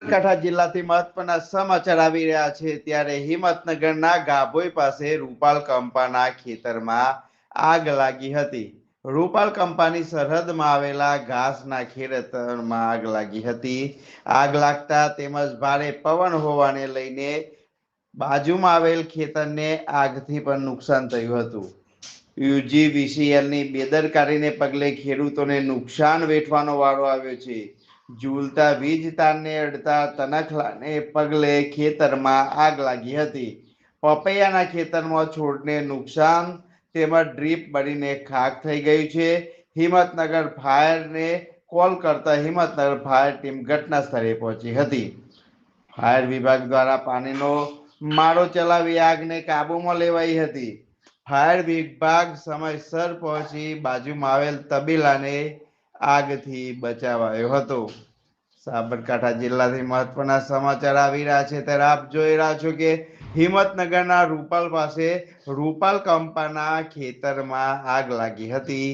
બનાસકાંઠા જિલ્લાથી મહત્વના સમાચાર આવી રહ્યા છે ત્યારે હિંમતનગરના ગાભોઈ પાસે રૂપાલ કંપાના ખેતરમાં આગ લાગી હતી. રૂપાલ કંપાની સરહદમાં આવેલા ઘાસના ખેતરમાં આગ લાગી હતી. આગ લાગતા તેમજ ભારે પવન હોવાને લઈને બાજુમાં આવેલ ખેતરને આગથી પણ નુકસાન થયું હતું. યુજીવીસીએલની બેદરકારીને પગલે ખેડૂતોને નુકસાન વેઠવાનો વારો આવ્યો છે. ઝૂલતા વીજ તારને અડતા તણખલાને પગલે ખેતરમાં આગ લાગી હતી. પપૈયાના ખેતરમાં છોડને નુકસાન તેમજ ડ્રીપ બળીને ખાક થઈ ગયું છે. હિંમતનગર ફાયરને કોલ કરતા હિંમતનગર ફાયર ટીમ ઘટના સ્થળે પહોંચી હતી. ફાયર વિભાગ દ્વારા પાણીનો મારો ચલાવી આગને કાબુમાં લેવાઈ હતી. ફાયર વિભાગ સમયસર પહોંચી બાજુમાં આવેલ તબેલાને આગથી બચાવાયો હતો. સાબરકાંઠા જિલ્લાથી મહત્વના સમાચાર આવી રહ્યા છે ત્યારે આપ જોઈ રહ્યા છો કે હિંમતનગરના રૂપાલ પાસે રૂપાલ કંપાના ખેતરમાં આગ લાગી હતી.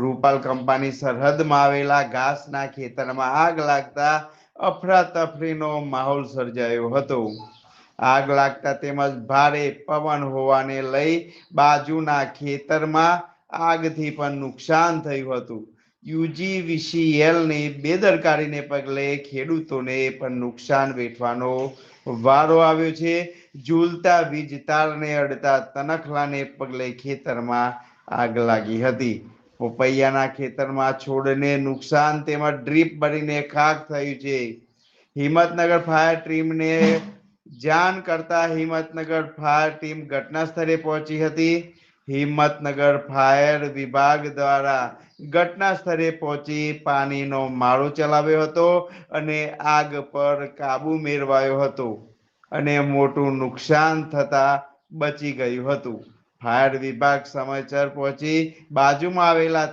રૂપાલ કંપાની સરહદમાં આવેલા ઘાસના ખેતરમાં આગ લાગતા અફરાતફરીનો માહોલ સર્જાયો હતો. આગ લાગતા તેમજ ભારે પવન હોવાને લઈ બાજુના ખેતરમાં આગથી પણ નુકસાન થયું હતું. યુજીવીસીએલની બેદરકારીને પગલે ખેડૂતોને પણ નુકસાન વેઠવાનો વારો આવ્યો છે. ઝૂલતા વીજ તારને અડતા તણખલાને પગલે ખેતરમાં આગ લાગી હતી. પપૈયાના ખેતરમાં છોડને નુકસાન તેમજ ડ્રીપ બળીને ખાક થયું છે. હિંમતનગર ફાયર ટીમને જાણ કરતા હિંમતનગર ફાયર ટીમ ઘટના સ્થળે પહોંચી હતી. હિંમતનગર ફાયર વિભાગ દ્વારા ઘટના સ્થળે પહોંચી પાણીનો મારો ચલાવ્યો હતો અને આગ પર કાબુ મેળવાયો હતો અને મોટું નુકસાન થતા બચી ગયું હતું. ફાયર વિભાગ સમયસર પહોંચી બાજુમાં આવેલા